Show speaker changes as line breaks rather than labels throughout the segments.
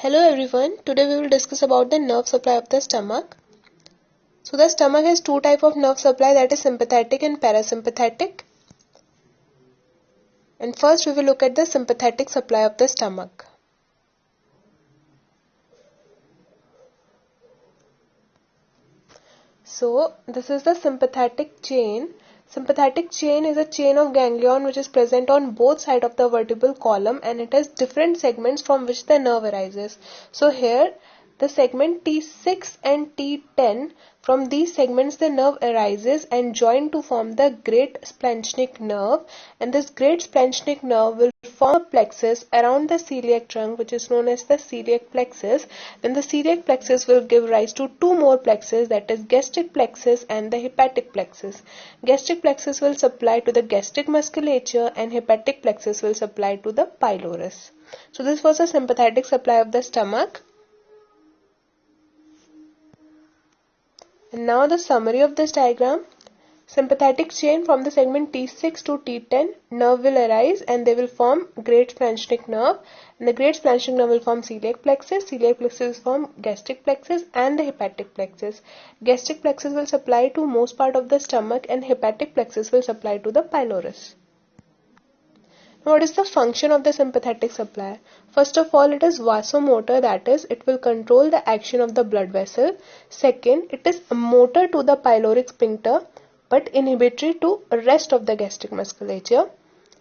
Hello everyone, today we will discuss about the nerve supply of the stomach. So the stomach has two types of nerve supply, that is sympathetic and parasympathetic. And first we will look at the sympathetic supply of the stomach. So this is the sympathetic chain. Sympathetic chain is a chain of ganglion which is present on both sides of the vertebral column, and it has different segments from which the nerve arises. So here the segment T6 and T10, from these segments the nerve arises and join to form the great splanchnic nerve, and this great splanchnic nerve will form a plexus around the celiac trunk which is known as the celiac plexus. Then the celiac plexus will give rise to two more plexus, that is gastric plexus and the hepatic plexus. Gastric plexus will supply to the gastric musculature and hepatic plexus will supply to the pylorus. So this was a sympathetic supply of the stomach. And now the summary of this diagram. Sympathetic chain, from the segment T6 to T10, nerve will arise and they will form great splanchnic nerve, and the great splanchnic nerve will form celiac plexus will form gastric plexus and the hepatic plexus. Gastric plexus will supply to most part of the stomach and hepatic plexus will supply to the pylorus. What is the function of the sympathetic supply? First of all, it is vasomotor, that is, it will control the action of the blood vessel. Second, it is motor to the pyloric sphincter but inhibitory to rest of the gastric musculature.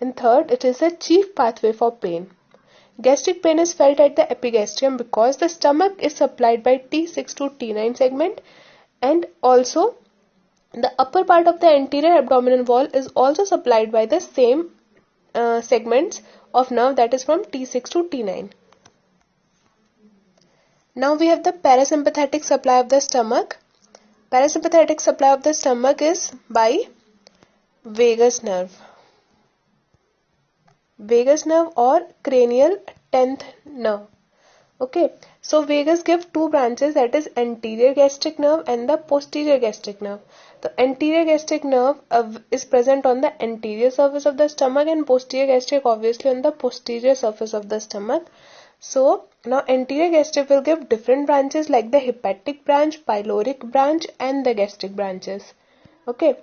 And third, it is a chief pathway for pain. Gastric pain is felt at the epigastrium because the stomach is supplied by T6 to T9 segment, and also the upper part of the anterior abdominal wall is also supplied by the same segments of nerve, that is from T6 to T9. Now we have the parasympathetic supply of the stomach. Parasympathetic supply of the stomach is by vagus nerve. Vagus nerve or cranial 10th nerve. Okay, so vagus give two branches, that is anterior gastric nerve and the posterior gastric nerve. The anterior gastric nerve is present on the anterior surface of the stomach and posterior gastric obviously on the posterior surface of the stomach. So now anterior gastric will give different branches like the hepatic branch, pyloric branch and the gastric branches. Okay.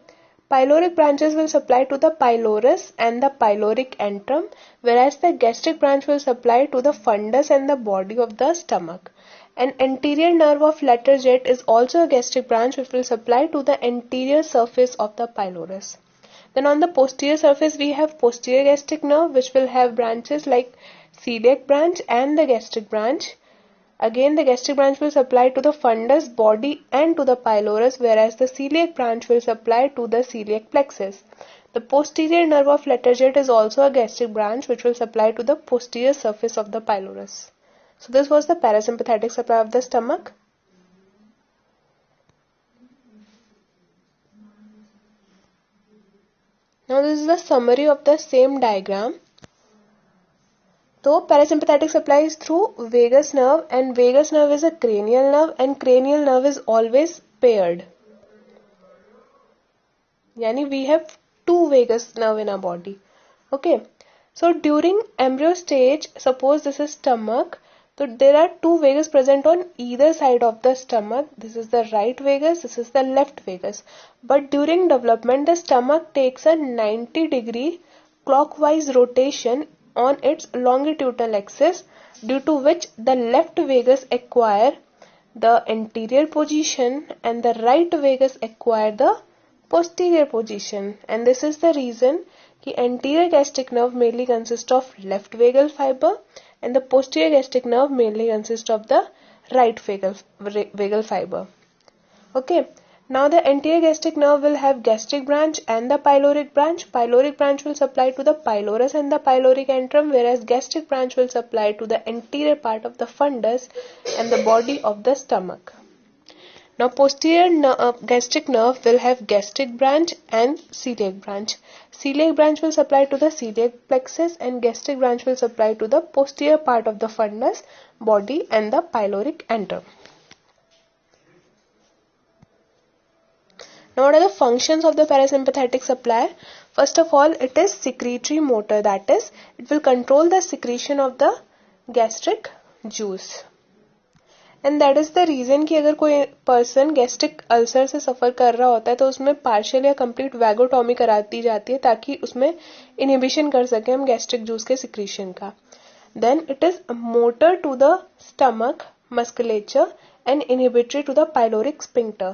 Pyloric branches will supply to the pylorus and the pyloric antrum, whereas the gastric branch will supply to the fundus and the body of the stomach. An anterior nerve of letter Z is also a gastric branch which will supply to the anterior surface of the pylorus. Then on the posterior surface we have posterior gastric nerve which will have branches like celiac branch and the gastric branch. Again, the gastric branch will supply to the fundus, body and to the pylorus, whereas the celiac branch will supply to the celiac plexus. The posterior nerve of letter Z is also a gastric branch which will supply to the posterior surface of the pylorus. So this was the parasympathetic supply of the stomach. Now this is the summary of the same diagram. So parasympathetic supply is through vagus nerve, and vagus nerve is a cranial nerve and cranial nerve is always paired. Yani we have two vagus nerve in our body. Okay. So during embryo stage, suppose this is stomach, so there are two vagus present on either side of the stomach. This is the right vagus, this is the left vagus. But during development, the stomach takes a 90-degree clockwise rotation on its longitudinal axis, due to which the left vagus acquire the anterior position and the right vagus acquire the posterior position. And this is the reason that anterior gastric nerve mainly consists of left vagal fiber and the posterior gastric nerve mainly consists of the right vagal fiber. Okay. Now the anterior gastric nerve will have gastric branch and the pyloric branch. Pyloric branch will supply to the pylorus and the pyloric antrum, whereas gastric branch will supply to the anterior part of the fundus and the body of the stomach. Now posterior gastric nerve will have gastric branch and celiac branch. Celiac branch will supply to the celiac plexus and gastric branch will supply to the posterior part of the fundus, body and the pyloric antrum. Now what are the functions of the parasympathetic supply? First of all, it is secretory motor, that is, it will control the secretion of the gastric juice. And that is the reason कि अगर कोई person gastric ulcer से सफर कर रहा होता है तो उसमें पार्शियल या कंप्लीट वैगोटॉमी करा दी जाती है ताकि उसमें इनहिबिशन कर सके हम गैस्ट्रिक जूस के सिक्रीशन का. Then it is motor to the stomach musculature and inhibitory to the pyloric sphincter,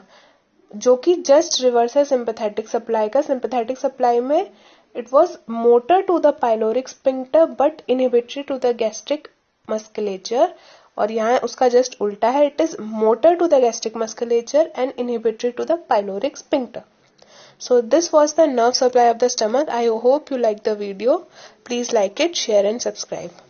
जो कि जस्ट रिवर्स है सिंपैथेटिक सप्लाई का. सिंपैथेटिक सप्लाई में it was motor to the pyloric sphincter but inhibitory to the gastric musculature, और यहाँ उसका just उल्टा है. It is motor to the gastric musculature and inhibitory to the pyloric sphincter. So this was the nerve supply of the stomach. I hope you liked the video. Please like it, share and subscribe.